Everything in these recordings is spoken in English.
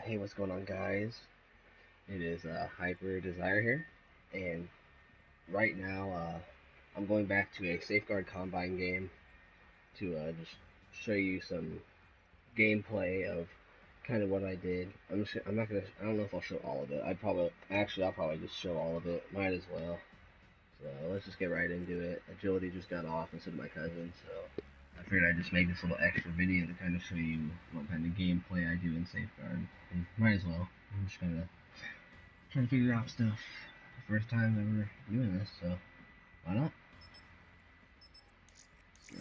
Hey, what's going on, guys? It is Hyper Desire here, and right now I'm going back to a Safeguard Combine game to just show you some gameplay of kind of what I did. I'm not gonna. I don't know if I'll show all of it. I'll probably just show all of it. Might as well. So let's just get right into it. Agility just got off instead of my cousin, so I figured I'd just make this little extra video to kind of show you what kind of gameplay I do in Safeguard. And might as well. I'm just kind of trying to figure out stuff. First time ever doing this, so why not?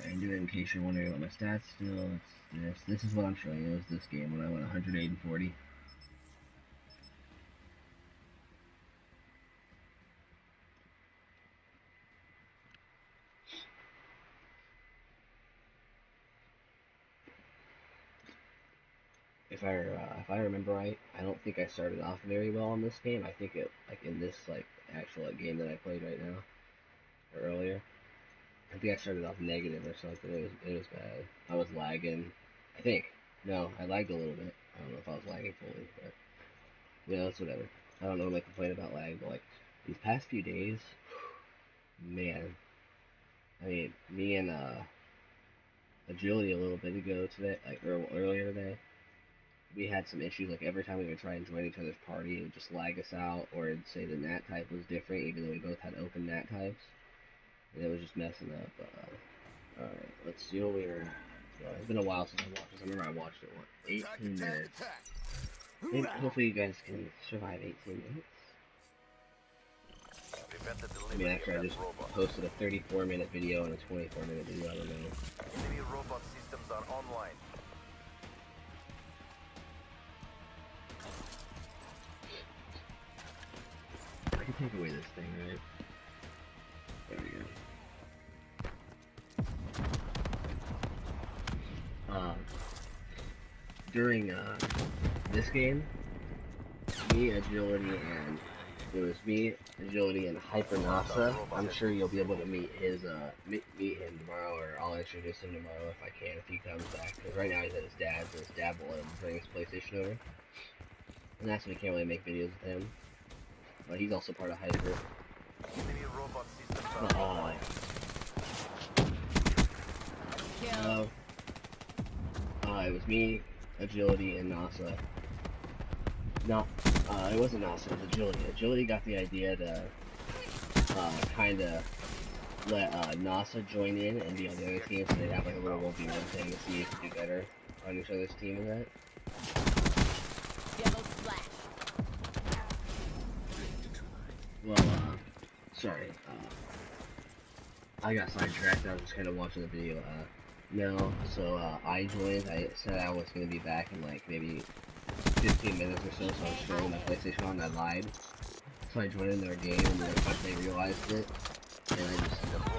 I can do it in case you're wondering about my stats still. It's this. This is what I'm showing you. It's this game when I went 108 and 40. If I remember right, I don't think I started off very well in this game. I think it in this actual game that I played right now or earlier. I think I started off negative or something. It was bad. I was lagging. I think. No, I lagged a little bit. I don't know if I was lagging fully, but it's whatever. I don't normally complain about lag, but these past few days, man. I mean, me and Agility a little bit ago today, earlier today, we had some issues. Like every time we would try and join each other's party, it would just lag us out, or it'd say the NAT type was different, even though we both had open NAT types. And it was just messing up. Alright, let's see what we were. It's been a while since I watched this. I remember I watched it, 18 minutes. Maybe, hopefully you guys can survive 18 minutes. I mean, actually, I just posted a 34-minute video and a 24-minute video. I don't know. Enemy robot systems are online. I can take away this thing, right? There we go. During this game, it was me, Agility, and Hyper NASA. I'm sure you'll be able to meet meet him tomorrow, or I'll introduce him tomorrow if I can, if he comes back. Because right now he's at his dad's, and his dad will let him bring his PlayStation over. And that's why we can't really make videos with him. But he's also part of Hyper. Enemy robot systems are online. It was me, Agility, and NASA. No, it wasn't NASA, it was Agility. Agility got the idea to kind of let NASA join in and be on the other team, so they'd have like a little 1v1 thing to see if we do better on each other's team and that. Yellow splash. Well, sorry, I got sidetracked. I was just kind of watching the video. I joined. I said I was going to be back in like maybe 15 minutes or so, so I was throwing my PlayStation on and I lied. So I joined in their game and then they realized it, and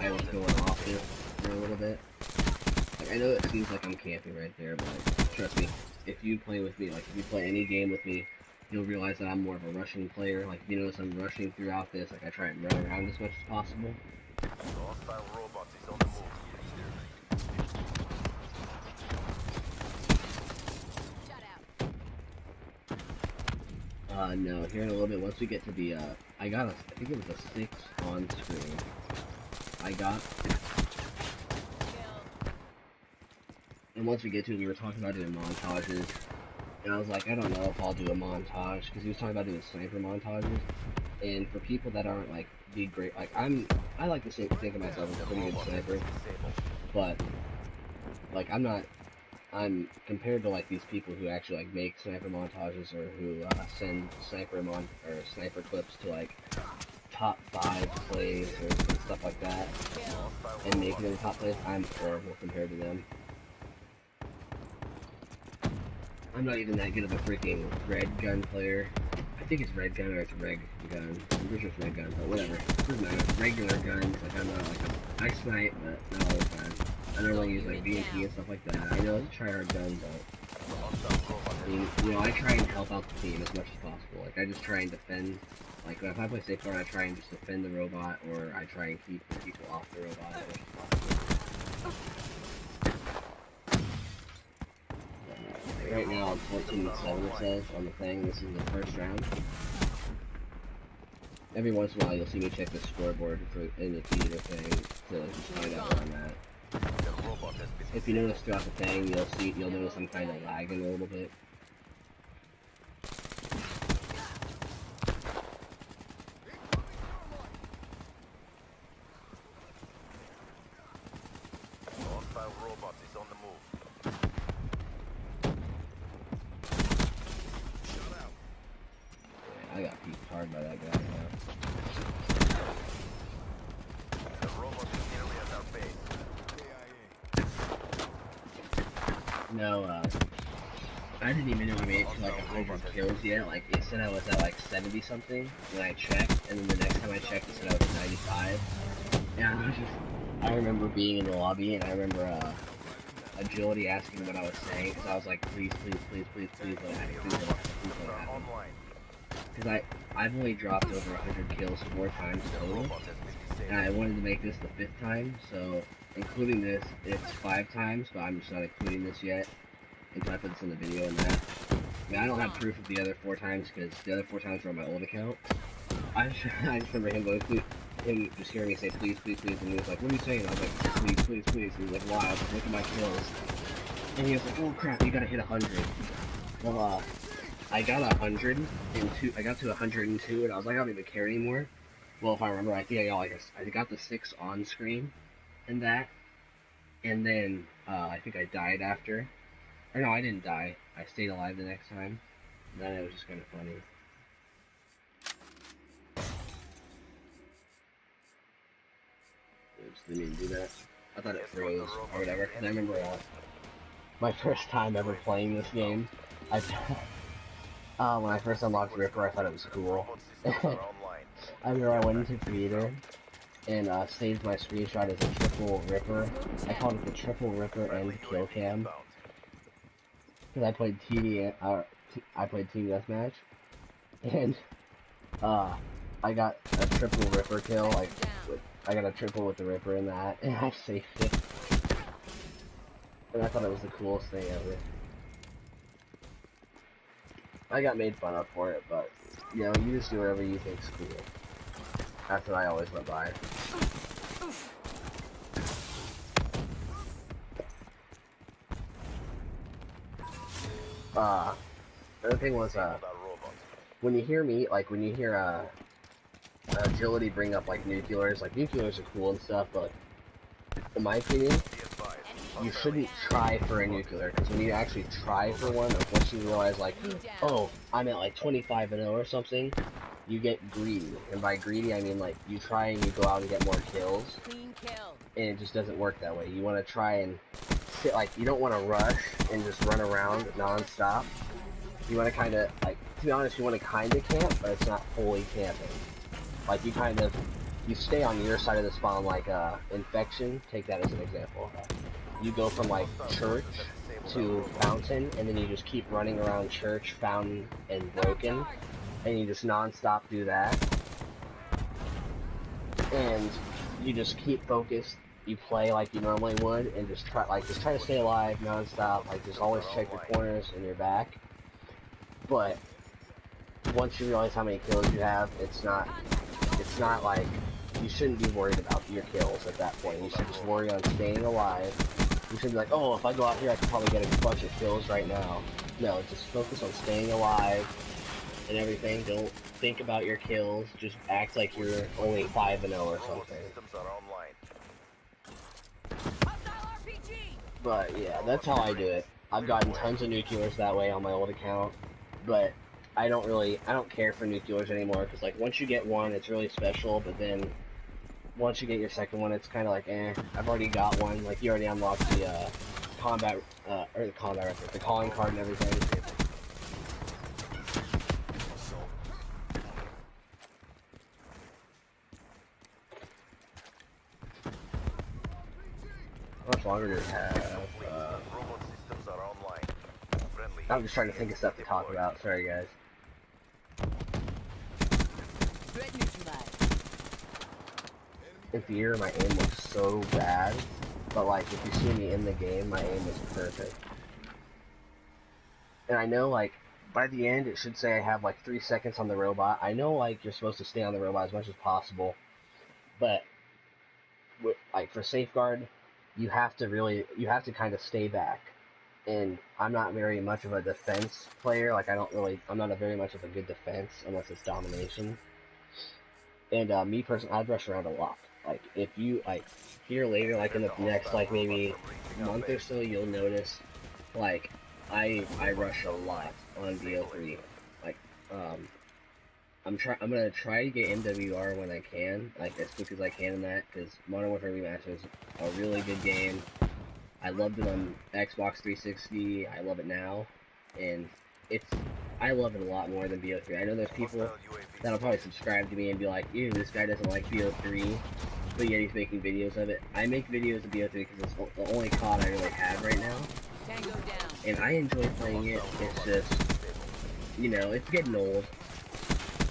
I was going off it for a little bit. Like, I know it seems like I'm camping right there, but trust me, if you play with me, if you play any game with me, you'll realize that I'm more of a rushing player. Like, you notice I'm rushing throughout this, I try and run around as much as possible. The hostile robot is on the move. No, here in a little bit, once we get to the, I think it was a 6 on screen. And once we get to it, we were talking about doing montages, and I was like, I don't know if I'll do a montage, because he was talking about doing sniper montages, and for people that aren't, the great, I like to think of myself as a pretty good sniper, but, I'm compared to these people who actually make sniper montages or who send sniper clips to top 5 plays or stuff like that and make it in top plays. I'm horrible compared to them. I'm not even that good of a freaking red gun player. I think it's red gun or it's reg gun. I'm pretty sure it's red gun, but whatever. It doesn't matter. Regular guns, I'm not I snipe, but not all the time. I normally use VMP and stuff like that. I know it's a try-hard gun, but I mean, I try and help out the team as much as possible. I just try and defend. If I play Safeguard, I try and just defend the robot, or I try and keep people off the robot as much as possible. right now I'm 14-7 it says on the thing. This is the first round. Every once in a while you'll see me check the scoreboard for in the theater thing to just find out where I'm at. The robot has been If you notice throughout the thing, you'll notice I'm kind of lagging a little bit. hostile robot is on the move. Yeah, I got beat hard by that guy now. The robot is nearly at our base. No, I didn't even know I made it to like 100 kills yet. Like, it said I was at like 70 something when I checked, and then the next time I checked it said I was 95. And I was just, I remember being in the lobby, and I remember, Agility asking what I was saying, because I was like, please, please, please, please, please, let it happen, please, let it happen, please, let it happen. Online. Because I've only dropped over 100 kills 4 times total, and I wanted to make this the 5th time, so including this, it's 5 times, but I'm just not including this yet until I put this in the video and that. I mean, I don't have proof of the other 4 times because the other 4 times were on my old account. I just remember him going, him just hearing me say please, please, please, and he was like, what are you saying? I was like, please, please, please. And he was like, why? I was like, look at my kills. And he was like, oh crap, you gotta hit 100. Well, I got 102. I got to 102, and I was like, I don't even care anymore. Well, if I remember, I think I got the 6 on screen and that, and then I think I died after. Or no, I didn't die. I stayed alive the next time. And then it was just kind of funny. Oops, didn't mean to do that. I thought it froze or whatever. Because I remember my first time ever playing this game. When I first unlocked Ripper, I thought it was cool. I remember I went into theater and saved my screenshot as a triple Ripper. I called it the triple Ripper and kill cam. Because I played I played Team Deathmatch, and I got a triple Ripper kill. Like, I got a triple with the Ripper in that, and I saved it. And I thought it was the coolest thing ever. I got made fun of for it, but you know, you just do whatever you think's cool. That's what I always went by. The other thing was, when you hear me, like, when you hear, Agility bring up, like, nuclears are cool and stuff, but, in my opinion, you shouldn't try for a nuclear, because when you actually try for one, like, once you realize, like, oh, I'm at, like, 25-0 or something, you get greedy, and by greedy, I mean, like, you try and you go out and get more kills, and it just doesn't work that way. You want to try and sit, like, you don't want to rush and just run around non-stop. You want to kind of, like, to be honest, you want to kind of camp, but it's not fully camping. Like, you stay on your side of the spawn, like, Infection, take that as an example. You go from, like, Church to Fountain, and then you just keep running around Church, Fountain, and Broken, and you just non-stop do that. And you just keep focused. You play like you normally would, and just try to stay alive non-stop. Like, just always check your corners and your back. But once you realize how many kills you have, it's not like, you shouldn't be worried about your kills at that point. You should just worry on staying alive. You should be like, oh, if I go out here, I could probably get a bunch of kills right now. No, just focus on staying alive and everything. Don't think about your kills. Just act like you're only 5-0 or something. But yeah, that's how I do it. I've gotten tons of nuclears that way on my old account, but I don't care for nuclears anymore, because like, once you get one, it's really special, but then once you get your second one, it's kind of like, I've already got one. Like, you already unlocked the the calling card and everything. How much longer do we have? I'm just trying to think of stuff to talk about. Sorry, guys. In theater, my aim was so bad, but like, if you see me in the game, my aim is perfect. And I know, like, by the end, it should say I have, like, 3 seconds on the robot. I know, like, you're supposed to stay on the robot as much as possible, but, like, for safeguard, you have to kind of stay back. And I'm not very much of a defense player. Like, I'm not a very much of a good defense unless it's domination. And me personally, I'd rush around a lot. Like, if you, like, here later, like in the next, like, maybe month or so, you'll notice, like, I rush a lot on BO3. Like, I'm gonna try to get MWR when I can, like, as quick as I can in that, because Modern Warfare Remastered is a really good game. I loved it on Xbox 360, I love it now, and I love it a lot more than BO3. I know there's people that'll probably subscribe to me and be like, ew, this guy doesn't like BO3, but yet he's making videos of it. I make videos of BO3 because it's the only COD I really have right now, Tango down. and I enjoy playing it. It's just, you know, it's getting old.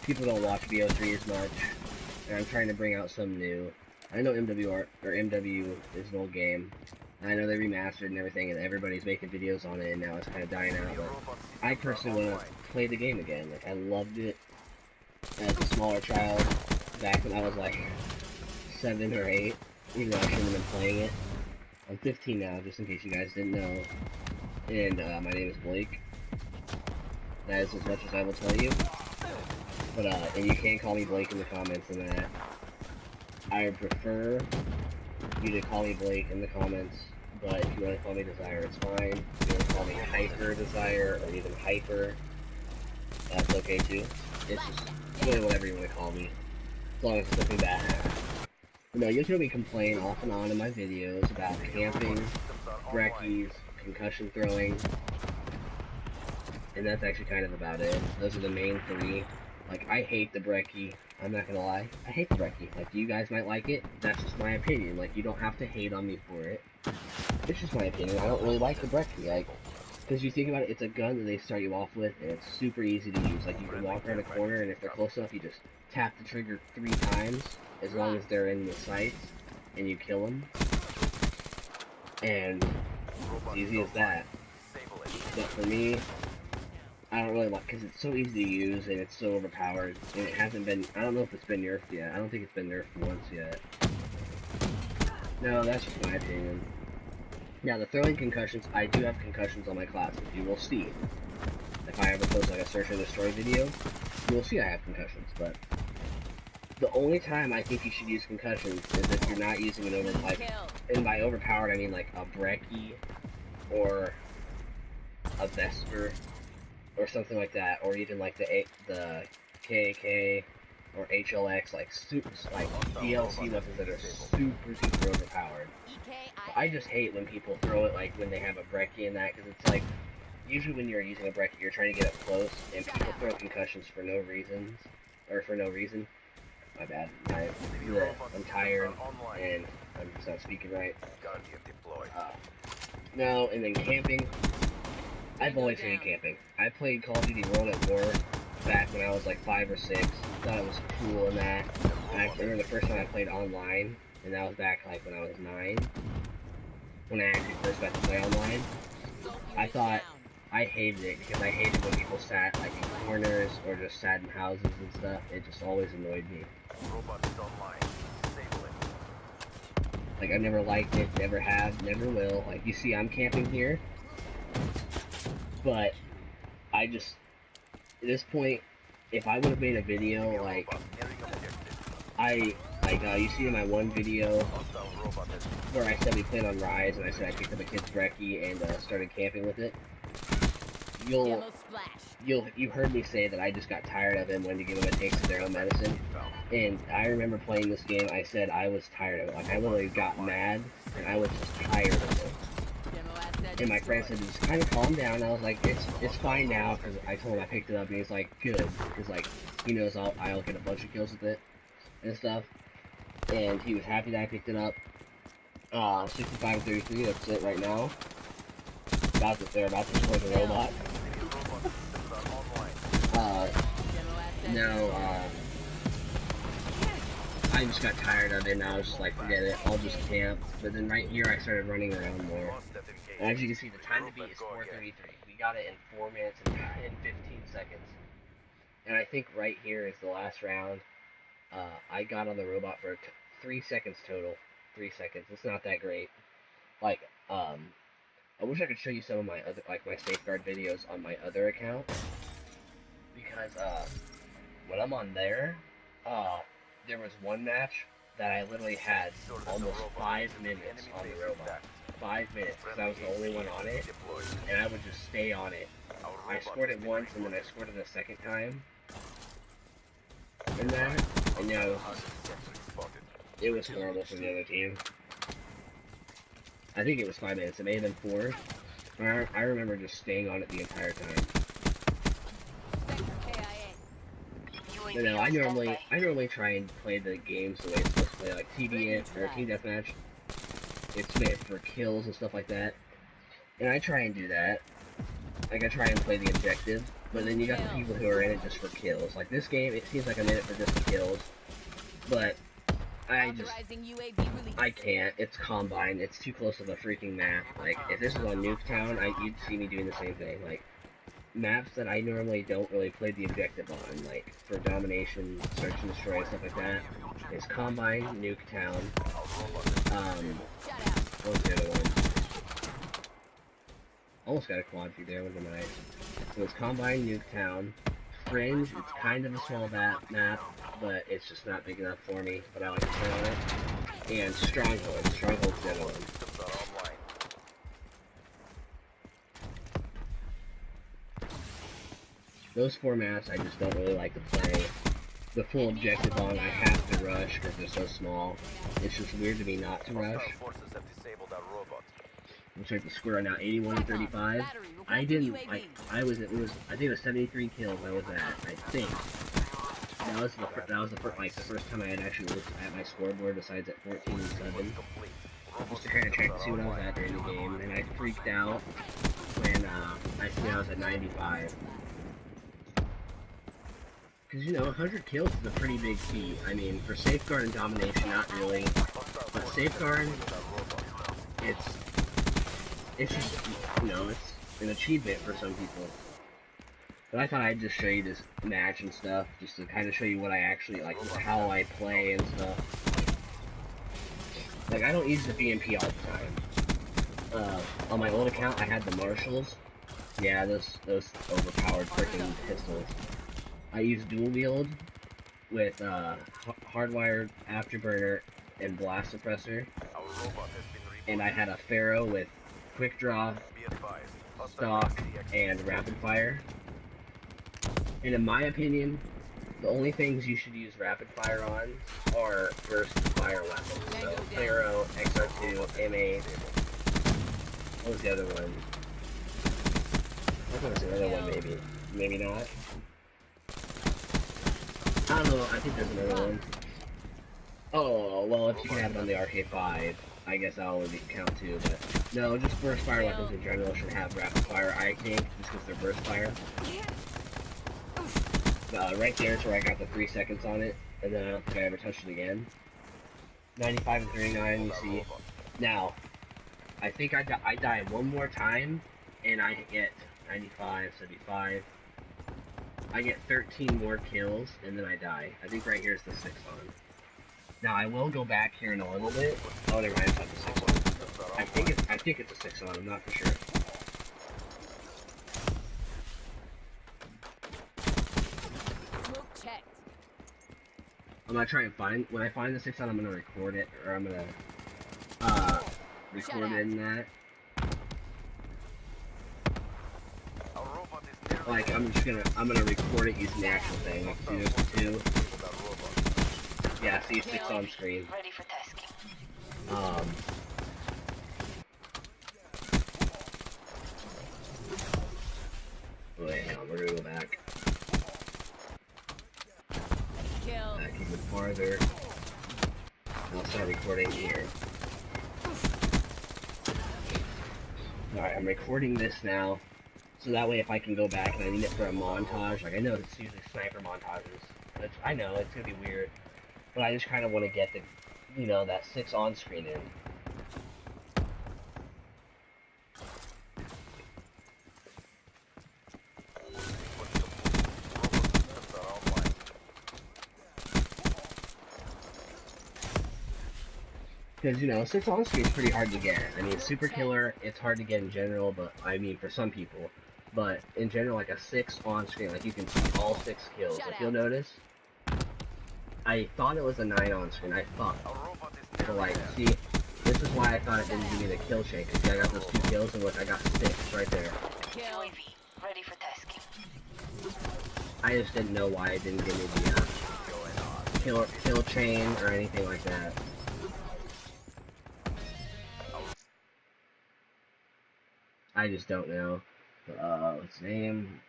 People don't watch BO3 as much, and I'm trying to bring out some new. I know MW is an old game. I know they remastered and everything, and everybody's making videos on it, and now it's kind of dying out. But I personally want to play the game again. Like, I loved it as a smaller child back when I was like 7 or 8. Even though I shouldn't have been playing it. I'm 15 now, just in case you guys didn't know. And my name is Blake. That is as much as I will tell you. But and you can call me Blake in the comments and that. I prefer you to call me Blake in the comments, but if you want to call me Desire, it's fine. If you want to call me Hyper Desire, or even Hyper, that's okay too. It's just really whatever you want to call me, as long as it's something bad. You know, you'll hear me complain off and on in my videos about camping, breckies, concussion throwing, and that's actually kind of about it. Those are the main 3. Like, I hate the breckie. I'm not gonna lie. I hate the breckie. Like, you guys might like it. That's just my opinion. Like, you don't have to hate on me for it. It's just my opinion. I don't really like the breckie. Like, because you think about it, it's a gun that they start you off with, and it's super easy to use. Like, you can walk around a corner, and if they're close enough, you just tap the trigger 3 times, as long as they're in the sights, and you kill them. And it's easy as that. But for me, I don't really like, because it's so easy to use and it's so overpowered, and it hasn't been, I don't know if it's been nerfed yet. I don't think it's been nerfed once yet. No, that's just my opinion. Now, the throwing concussions, I do have concussions on my classes. You will see. If I ever post like a search and destroy video, you will see I have concussions, but the only time I think you should use concussions is if you're not using an and by overpowered I mean like a breckie, or a Vesper, or something like that, or even like the KAK or HLX, like DLC weapons that are super overpowered. I just hate when people throw it like when they have a breckie and that, because it's like, usually when you're using a breckie, you're trying to get up close, and people throw concussions for no reason. My bad. I'm tired, and I'm just not speaking right. No, and then camping. I've always hated camping. I played Call of Duty World at War back when I was like 5 or 6. Thought it was cool and that. And I remember the first time I played online, and that was back like when I was 9. When I actually first got to play online. I thought I hated it because I hated when people sat like in corners or just sat in houses and stuff. It just always annoyed me. Like, I've never liked it, never have, never will. Like, you see, I'm camping here. But I just, at this point, if I would have made a video, like, you see in my one video where I said we played on Rise, and I said I picked up a kid's breckie and started camping with it, you heard me say that I just got tired of it and wanted to give them a taste of their own medicine. And I remember playing this game, I said I was tired of it. Like, I literally got mad, and I was just tired of it. And my friend said, just kind of calm down. I was like, it's fine now, because I told him I picked it up, and he's like, good, because like, he knows I'll get a bunch of kills with it and stuff. And he was happy that I picked it up. 65-33, that's it right now. They're about to destroy the robot. I just got tired of it, and I was just like, forget it, I'll just camp. But then right here, I started running around more. And as you can see, the time to beat is 4:33. got it in 4 minutes and 15 seconds. And I think right here is the last round. I got on the robot for 3 seconds total. 3 seconds. It's not that great. Like, I wish I could show you some of my other, like, my safeguard videos on my other account. Because, when I'm on there, there was one match that I literally had almost 5 minutes on the robot. 5 minutes, because I was the only one on it, and I would just stay on it. I scored it once, and then I scored it a second time. And that, and now it was horrible for the other team. I think it was 5 minutes. It may have been 4. But I remember just staying on it the entire time. But no, I normally try and play the games the way it's supposed to play, like TD or Team Deathmatch. It's meant for kills and stuff like that. And I try and do that. Like, I try and play the objective. But then you got the people who are in it just for kills. Like, this game, it seems like I'm in it for just the kills. But I can't. It's Combine. It's too close to the freaking map. Like, if this was on Nuketown, you'd see me doing the same thing. Like, maps that I normally don't really play the objective on, like, for domination, search and destroy, stuff like that, is Combine, Nuketown, what was the other one? Almost got a quad feed there, would have been nice. So it's Combine, Nuketown, Fringe, it's kind of a small map, but it's just not big enough for me, but I like to play on it. And Stronghold. Stronghold's the other one. Those 4 maps I just don't really like to play. The full objective on, I have to rush because they're so small. It's just weird to me not to rush. Looks like the score right now, 81-35. I think it was 73 kills I was at, I think. That was the first time I had actually looked at my scoreboard besides at 14-7. Just to kind of check to see what I was at during the game, and I freaked out when I see I was at 95. Because, you know, 100 kills is a pretty big feat. I mean, for Safeguard and Domination, not really. But Safeguard, it's just, you know, it's an achievement for some people. But I thought I'd just show you this match and stuff, just to kind of show you what I actually, like, just how I play and stuff. Like, I don't use the BMP all the time. On my old account, I had the Marshals. Yeah, those overpowered freaking pistols. I use dual wield with hardwired afterburner and blast suppressor, and I had a Pharaoh with quick draw, stock, and rapid fire. And in my opinion, the only things you should use rapid fire on are burst fire weapons. So Pharaoh, XR2, M8. What was the other one? I thought there was another one, maybe. Maybe not. I don't know, I think there's another one. Oh, well, if you can have it on the RK5, I guess that'll only count too, but no, just burst fire weapons in general should have rapid fire, I think, just because they're burst fire. Right there is where I got the 3 seconds on it, and then I don't think I ever touched it again. 95 and 39, you see. Now, I think I die one more time, and I get 95, 75. I get 13 more kills, and then I die. I think right here is the 6 on. Now, I will go back here in a little bit. Oh, never mind, it's not the 6 on. I think it's a 6 on, I'm not for sure. I'm gonna try and find, when I find the 6 on, I'm gonna record it, or I'm gonna, record it in that. Like, I'm gonna record it using the actual thing. Like, see, there's the 2. Yeah, see 6 on screen. Ready for tasking. Wait, hang on, we're gonna go back. Back even farther. I'll start recording here. Alright, I'm recording this now. So that way if I can go back and I need it for a montage, like I know it's usually sniper montages. I know, it's gonna be weird. But I just kind of want to get the, you know, that 6 on screen in. Because, you know, 6 on screen is pretty hard to get. I mean, Super Killer, it's hard to get in general, but, I mean, for some people. But, in general, like a 6 on screen, like you can see all 6 kills. Shut If out. you'll notice, I thought it was a 9 on screen, I thought. Our robot is But, nearly like, there. see, this is why I thought it didn't give me the kill chain. Because I got those 2 kills, and look, I got 6 right there. Kill. UAV, ready for tasking. I just didn't know why it didn't give me the kill chain or anything like that. I just don't know. What's the name?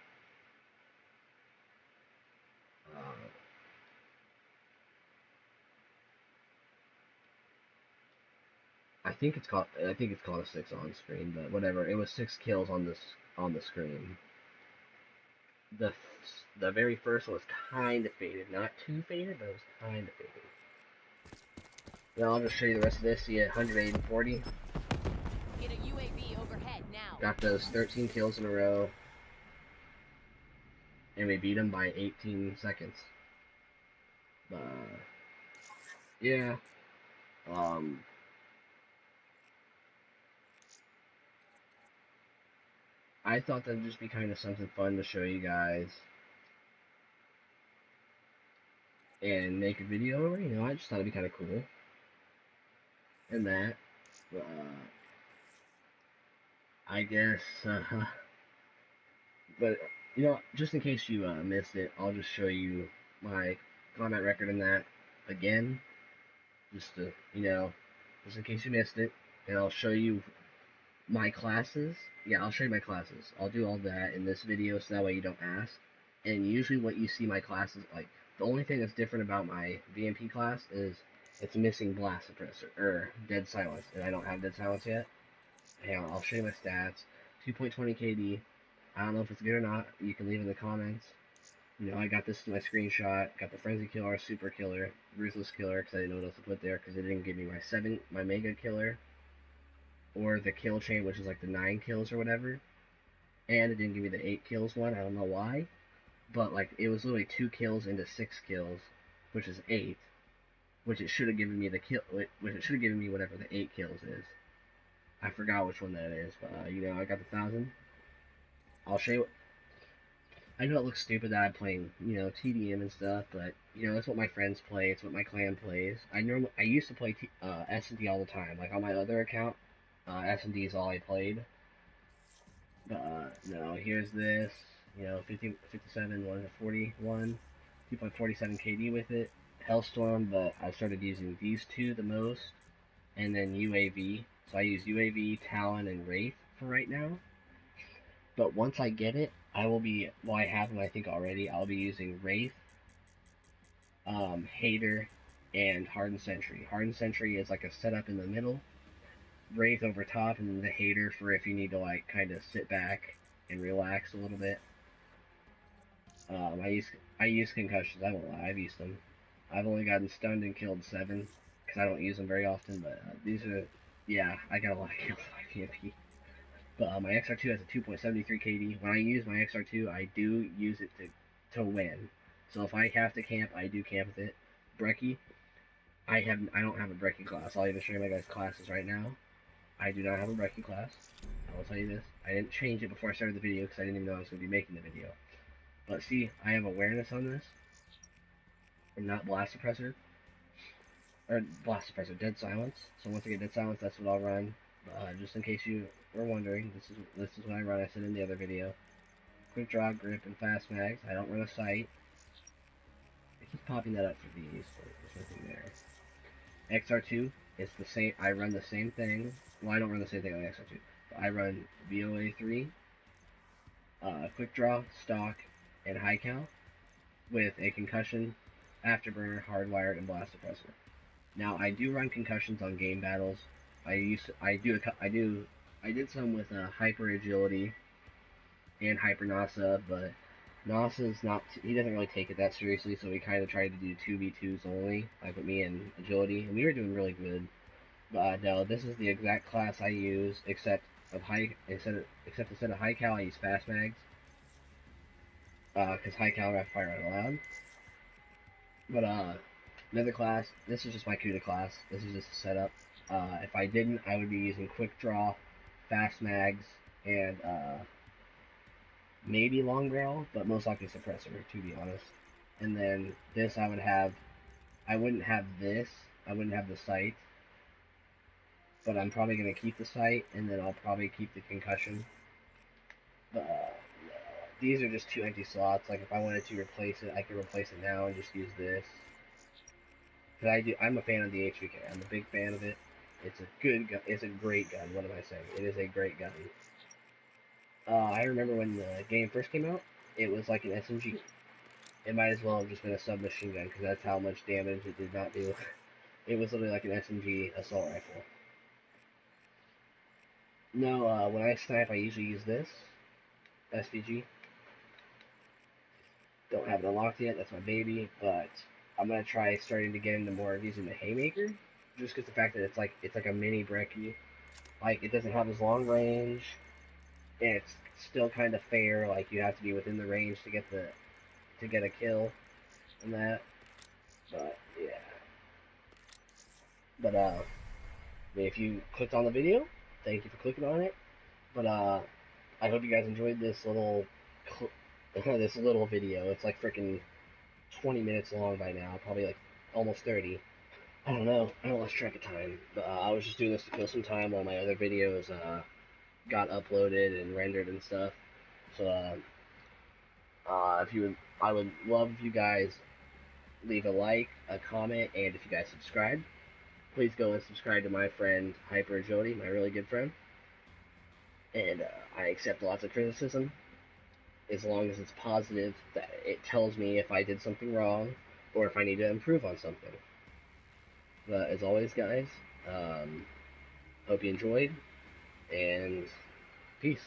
I think it's called a 6 on screen, but whatever. It was 6 kills on the screen. The very first one was kind of faded, not too faded, but it was kind of faded. Now I'll just show you the rest of this. See, 140. Get a UAV overhead now. Got those 13 kills in a row, and we beat them by 18 seconds. Yeah. I thought that'd just be kind of something fun to show you guys and make a video over. You know, I just thought it'd be kind of cool. And that, I guess, but, you know, just in case you missed it, I'll just show you my combat record in that again, just to, you know, just in case you missed it, and I'll show you my classes. Yeah, I'll show you my classes. I'll do all that in this video so that way you don't ask. And usually what you see my classes, like, the only thing that's different about my VMP class is it's missing blast suppressor, or dead silence, and I don't have dead silence yet. Hang on, I'll show you my stats. 2.20 KD. I don't know if it's good or not. You can leave in the comments. You know, I got this in my screenshot. Got the Frenzy Killer, Super Killer, Ruthless Killer, because I didn't know what else to put there, because it didn't give me my Mega Killer, or the kill chain, which is like the 9 kills or whatever. And it didn't give me the 8 kills one. I don't know why. But, like, it was literally 2 kills into 6 kills, which is 8. Which it should have given me which it should have given me whatever the 8 kills is. I forgot which one that is, but, you know, I got the 1,000. I'll show you. I know it looks stupid that I'm playing, you know, TDM and stuff, but, you know, that's what my friends play. It's what my clan plays. I used to play S&D all the time. Like, on my other account, S&D is all I played. But, no, here's this. You know, 57, 141, 2.47 KD with it. Hellstorm, but I started using these two the most. And then UAV. So I use UAV, Talon, and Wraith for right now. But once I get it, I will be, well, I have them I think already. I'll be using Wraith, Hater, and Hardened Sentry. Hardened Sentry is like a setup in the middle. Wraith over top, and then the Hater for if you need to, like, kind of sit back and relax a little bit. I use concussions, I won't lie, I've used them. I've only gotten stunned and killed 7, because I don't use them very often, but these are, yeah, I got a lot of kills on my PMP. But my XR2 has a 2.73 KD. When I use my XR2, I do use it to win. So if I have to camp, I do camp with it. Brecci, I don't have a Brecci class. I'll even show you my guys' classes right now. I do not have a Brecci class. I will tell you this. I didn't change it before I started the video because I didn't even know I was going to be making the video. But see, I have awareness on this. I'm not blast suppressor. Or blast suppressor, dead silence. So once I get dead silence, that's what I'll run. Just in case you were wondering, this is what I run. I said in the other video. Quick draw, grip, and fast mags. I don't run a sight. I keep popping that up for these, but there's nothing there. XR2, it's the same. I run the same thing. Well, I don't run the same thing on XR2. But I run VOA3, quick draw, stock, and high cal with a concussion, afterburner, hardwired, and blast suppressor. Now I do run concussions on game battles. I did some with hyper agility and hyper NASA, but NASA's not. He doesn't really take it that seriously, so we kind of tried to do 2v2s only, like with me and agility, and we were doing really good. But no, this is the exact class I use, except instead of high cal, I use fast mags. Because high cal rapid fire out loud. But another class. This is just my CUDA class. This is just a setup. If I didn't, I would be using quick draw, fast mags, and maybe long barrel, but most likely suppressor, to be honest. And then this I would have, I wouldn't have this, I wouldn't have the sight, but I'm probably going to keep the sight, and then I'll probably keep the concussion. These are just two empty slots. Like if I wanted to replace it, I could replace it now and just use this. Cause I'm a fan of the HVK. I'm a big fan of it. It's a good gun. It's a great gun. What am I saying? It is a great gun. I remember when the game first came out, it was like an SMG. It might as well have just been a submachine gun because that's how much damage it did not do. It was literally like an SMG assault rifle. No, when I snipe, I usually use this SVG. Don't have it unlocked yet. That's my baby, but I'm gonna try starting to get into more of using the Haymaker, just because the fact that it's like a mini brecci. Like it doesn't have as long range, and it's still kind of fair. Like you have to be within the range to get a kill, and that. But yeah. But if you clicked on the video, thank you for clicking on it. But I hope you guys enjoyed this little video. It's like freaking 20 minutes long by now, probably like almost 30. I don't know. I lost track of time. But I was just doing this to kill some time while my other videos got uploaded and rendered and stuff. So I would love if you guys leave a like, a comment, and if you guys subscribe, please go and subscribe to my friend Hyper Jody, my really good friend. And I accept lots of criticism, as long as it's positive, that it tells me if I did something wrong, or if I need to improve on something. But as always, guys, hope you enjoyed, and peace.